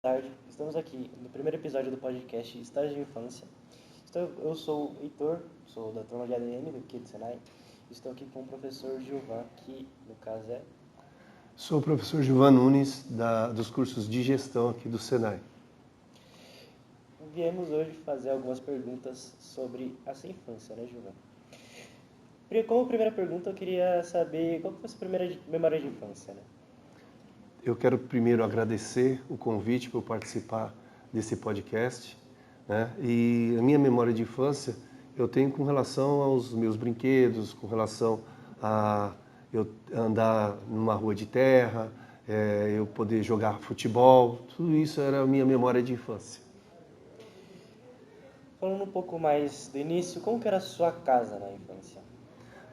Tarde, estamos aqui no primeiro episódio do podcast Estágio de Infância. Eu sou o Heitor, sou da turma de ADM do QI do Senai. Estou aqui com o professor Gilvan, que no caso é... Sou o professor Gilvan Nunes, dos cursos de gestão aqui do Senai. Viemos hoje fazer algumas perguntas sobre a sua infância, né, Gilvan? Como primeira pergunta, eu queria saber qual foi a sua primeira memória de infância, né? Eu quero primeiro agradecer o convite por participar desse podcast, né? E a minha memória de infância eu tenho com relação aos meus brinquedos, com relação a eu andar numa rua de terra, eu poder jogar futebol, tudo isso era a minha memória de infância. Falando um pouco mais do início, como que era a sua casa na infância?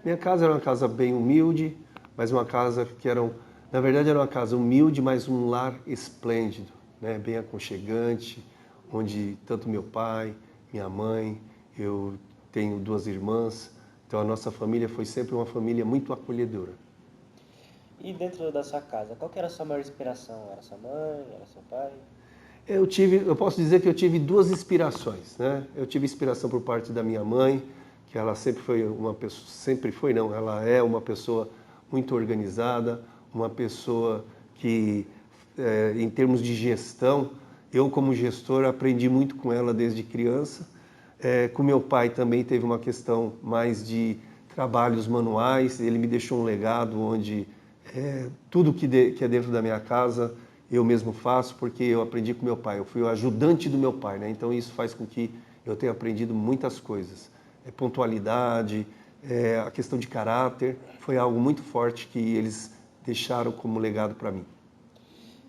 Minha casa era uma casa bem humilde, mas uma casa que na verdade era uma casa humilde, mas um lar esplêndido, né? Bem aconchegante, onde tanto meu pai, minha mãe, eu tenho duas irmãs, então a nossa família foi sempre uma família muito acolhedora. E dentro da sua casa, qual que era a sua maior inspiração? Era sua mãe? Era seu pai? Eu posso dizer que eu tive duas inspirações, né? Eu tive inspiração por parte da minha mãe, que ela sempre foi uma pessoa, sempre foi não, ela é uma pessoa muito organizada, uma pessoa que, em termos de gestão, eu como gestor aprendi muito com ela desde criança. Com meu pai também teve uma questão mais de trabalhos manuais, ele me deixou um legado onde tudo que é dentro da minha casa eu mesmo faço, porque eu aprendi com meu pai. Eu fui o ajudante do meu pai, né? Então isso faz com que eu tenha aprendido muitas coisas. Pontualidade, a questão de caráter, foi algo muito forte que eles deixaram como legado para mim.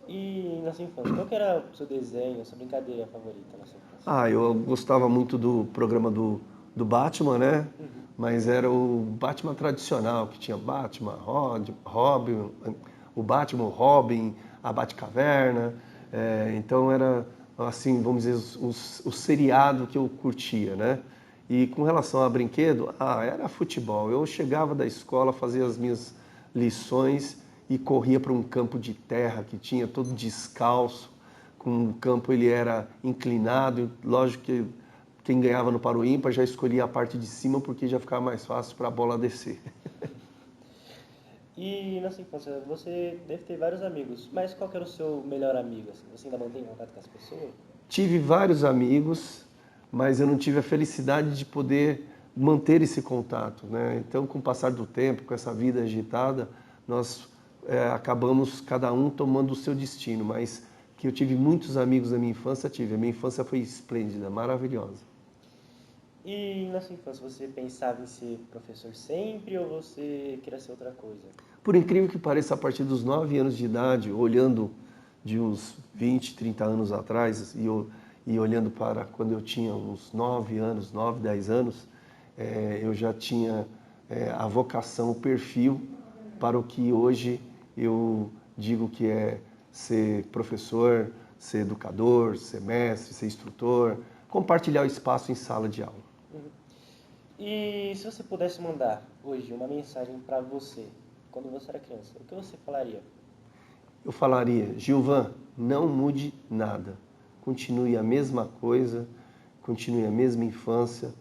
E na sua infância, qual que era o seu desenho, a sua brincadeira favorita na sua infância? Eu gostava muito do programa do Batman, né? Mas era o Batman tradicional, que tinha Batman, Robin, o Batman, o Robin, a Batcaverna. Então era, assim, vamos dizer, o seriado que eu curtia, né? E com relação a brinquedo, era futebol. Eu chegava da escola, fazia as minhas lições e corria para um campo de terra que tinha todo descalço, com o campo ele era inclinado, lógico que quem ganhava no paro ímpar já escolhia a parte de cima porque já ficava mais fácil para a bola descer. E na sua infância, você deve ter vários amigos, mas qual que era o seu melhor amigo? Assim? Você ainda mantém contato com as pessoas? Tive vários amigos, mas eu não tive a felicidade de poder manter esse contato, né? Então, com o passar do tempo, com essa vida agitada, nós acabamos cada um tomando o seu destino, mas que eu tive muitos amigos na minha infância, tive. A minha infância foi esplêndida, maravilhosa. E na sua infância, você pensava em ser professor sempre ou você queria ser outra coisa? Por incrível que pareça, a partir dos 9 anos de idade, olhando de uns 20, 30 anos atrás, e olhando para quando eu tinha uns 9 anos, 9, 10 anos, eu já tinha a vocação, o perfil para o que hoje eu digo que é ser professor, ser educador, ser mestre, ser instrutor, compartilhar o espaço em sala de aula. Uhum. E se você pudesse mandar hoje uma mensagem para você, quando você era criança, o que você falaria? Eu falaria, Gilvan, não mude nada. Continue a mesma coisa, continue a mesma infância.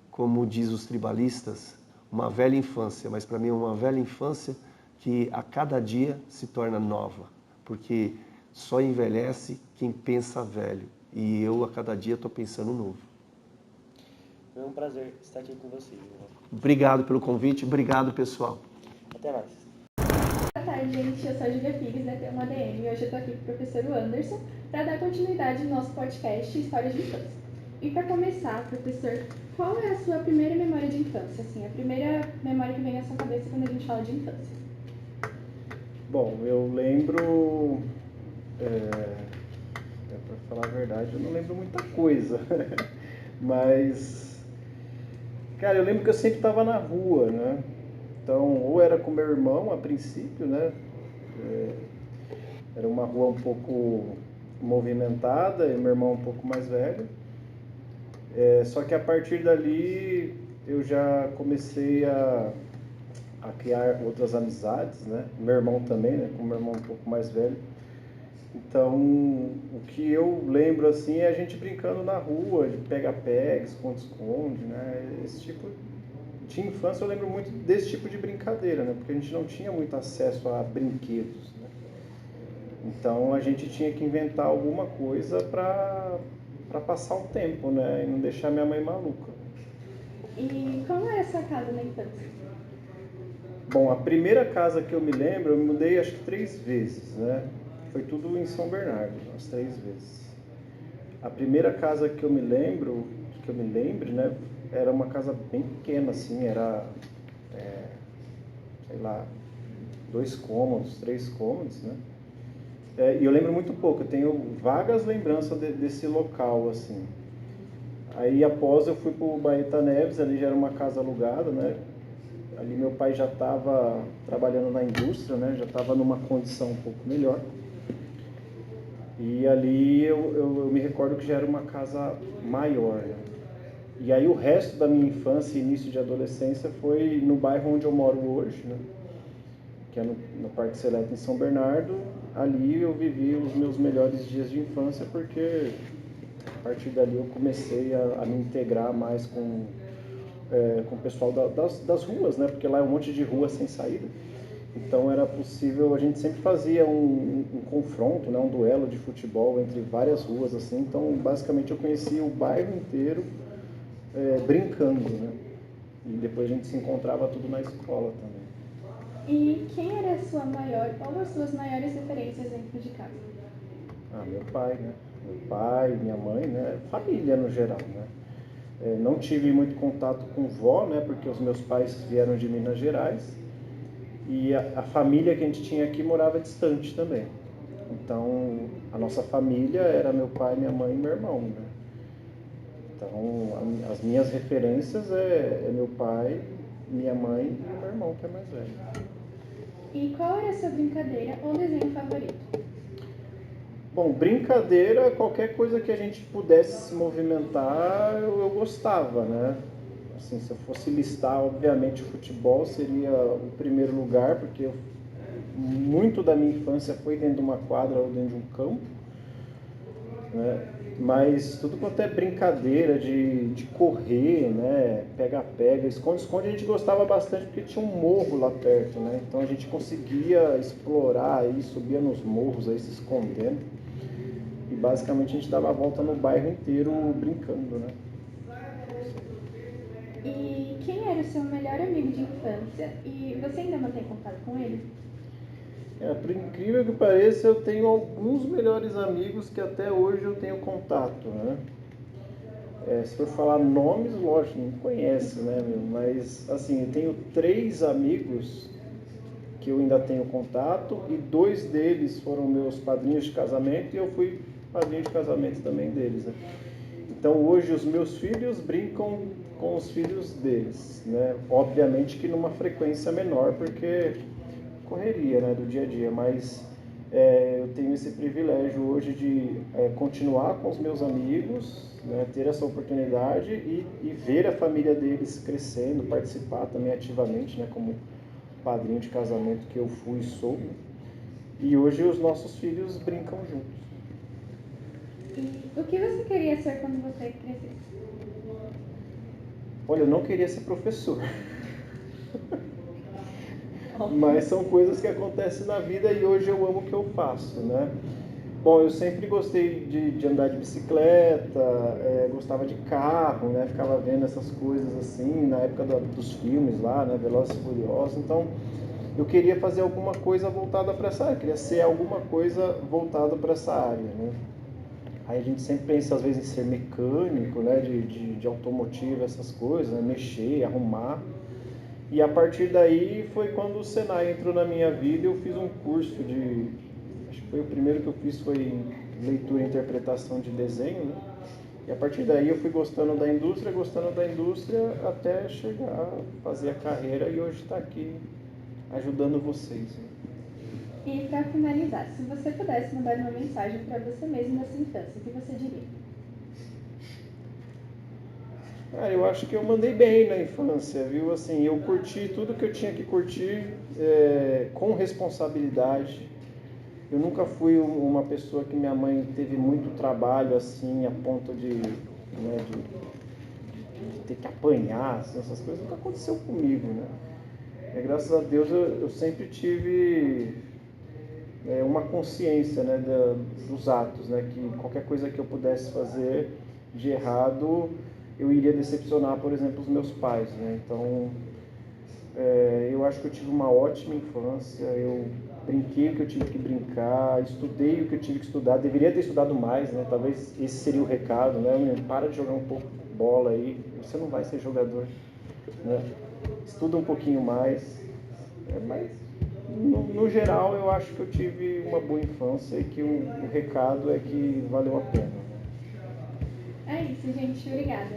Como diz os tribalistas, uma velha infância, mas para mim é uma velha infância que a cada dia se torna nova, porque só envelhece quem pensa velho. E eu a cada dia estou pensando novo. Foi um prazer estar aqui com você, Gilvan. Obrigado pelo convite, obrigado pessoal. Até mais. Boa tarde, gente. Eu sou a Julia Pires, da Tema ADM, e hoje eu estou aqui com o professor Anderson para dar continuidade no nosso podcast História de Infância. E para começar, professor, qual é a sua primeira memória de infância? Assim, a primeira memória que vem à sua cabeça quando a gente fala de infância? Bom, eu lembro, para falar a verdade, eu não lembro muita coisa, mas, cara, eu lembro que eu sempre estava na rua, né? Então, ou era com meu irmão a princípio, né? Era uma rua um pouco movimentada e meu irmão um pouco mais velho. Só que a partir dali eu já comecei a criar outras amizades, né? Meu irmão também, né? Com meu irmão um pouco mais velho. Então, o que eu lembro assim é a gente brincando na rua, de pega-pega, esconde-esconde, né? Esse tipo de infância eu lembro muito desse tipo de brincadeira, né? Porque a gente não tinha muito acesso a brinquedos, né? Então a gente tinha que inventar alguma coisa para passar o tempo, né? E não deixar minha mãe maluca. E como era a sua casa na infância? Bom, a primeira casa que eu me lembro, eu me mudei acho que 3 vezes, né? Foi tudo em São Bernardo, as 3 vezes. A primeira casa que eu me lembro, que eu me lembre, né? Era uma casa bem pequena, assim, era, sei lá, 2 cômodos, 3 cômodos, né? E eu lembro muito pouco, eu tenho vagas lembranças desse local, assim. Aí após eu fui para o Baeta Neves, ali já era uma casa alugada, né? Ali meu pai já estava trabalhando na indústria, né? Já estava numa condição um pouco melhor. E ali eu me recordo que já era uma casa maior, né? E aí o resto da minha infância e início de adolescência foi no bairro onde eu moro hoje, né? Que é no Parque Seleto em São Bernardo. Ali eu vivi os meus melhores dias de infância, porque a partir dali eu comecei a me integrar mais com o pessoal das ruas, né? Porque lá é um monte de rua sem saída. Então era possível, a gente sempre fazia um confronto, né? Um duelo de futebol entre várias ruas, assim. Então basicamente eu conhecia o bairro inteiro brincando, né? E depois a gente se encontrava tudo na escola também. E quem era a sua maior ou as suas maiores referências dentro de casa? Meu pai, né? Meu pai, minha mãe, né? Família no geral, né? Não tive muito contato com vó, né? Porque os meus pais vieram de Minas Gerais e a família que a gente tinha aqui morava distante também. Então, a nossa família era meu pai, minha mãe e meu irmão, né? Então, as minhas referências é meu pai, minha mãe e o meu irmão, que é mais velho. E qual era a sua brincadeira ou desenho favorito? Bom, brincadeira, qualquer coisa que a gente pudesse se movimentar, eu gostava, né? Assim, se eu fosse listar, obviamente, o futebol seria o primeiro lugar, porque muito da minha infância foi dentro de uma quadra ou dentro de um campo, né? Mas tudo quanto é brincadeira de correr, né? Pega-pega, esconde-esconde, a gente gostava bastante porque tinha um morro lá perto, né? Então a gente conseguia explorar aí, subia nos morros aí se escondendo. E basicamente a gente dava a volta no bairro inteiro brincando, né? E quem era o seu melhor amigo de infância e você ainda mantém contato com ele? Por incrível que pareça, eu tenho alguns melhores amigos que até hoje eu tenho contato, né? Se for falar nomes, lógico, não conhece, né, meu? Mas, assim, eu tenho 3 amigos que eu ainda tenho contato e 2 deles foram meus padrinhos de casamento e eu fui padrinho de casamento também deles, né? Então, hoje, os meus filhos brincam com os filhos deles, né? Obviamente que numa frequência menor, porque correria, né, do dia a dia, mas eu tenho esse privilégio hoje de continuar com os meus amigos, né, ter essa oportunidade e ver a família deles crescendo, participar também ativamente, né, como padrinho de casamento que eu fui e sou, né? E hoje os nossos filhos brincam juntos. E o que você queria ser quando você crescesse? Olha, eu não queria ser professor, mas são coisas que acontecem na vida e hoje eu amo o que eu faço, né? Bom, eu sempre gostei de andar de bicicleta, gostava de carro, né? Ficava vendo essas coisas assim, na época dos filmes lá, né? Velozes e Furiosos. Então, eu queria fazer alguma coisa voltada para essa área, queria ser alguma coisa voltada para essa área, né? Aí a gente sempre pensa, às vezes, em ser mecânico, né? De automotivo, essas coisas, né? Mexer, arrumar. E a partir daí foi quando o Senai entrou na minha vida e eu fiz um curso acho que foi o primeiro que eu fiz, foi leitura e interpretação de desenho, né? E a partir daí eu fui gostando da indústria, até chegar a fazer a carreira e hoje está aqui ajudando vocês, né? E para finalizar, se você pudesse mandar uma mensagem para você mesmo na sua infância, o que você diria? Eu acho que eu mandei bem na infância, viu? Assim, eu curti tudo que eu tinha que curtir com responsabilidade. Eu nunca fui uma pessoa que minha mãe teve muito trabalho assim, a ponto de, né, de ter que apanhar, assim, essas coisas nunca aconteceu comigo, né? Graças a Deus eu sempre tive uma consciência, né, dos atos, né, que qualquer coisa que eu pudesse fazer de errado, eu iria decepcionar, por exemplo, os meus pais, né? Então, eu acho que eu tive uma ótima infância, eu brinquei o que eu tive que brincar, estudei o que eu tive que estudar, deveria ter estudado mais, né? Talvez esse seria o recado, né? Menino, para de jogar um pouco bola aí, você não vai ser jogador, né? Estuda um pouquinho mais, mas no geral eu acho que eu tive uma boa infância e que o recado é que valeu a pena. É isso, gente. Obrigada.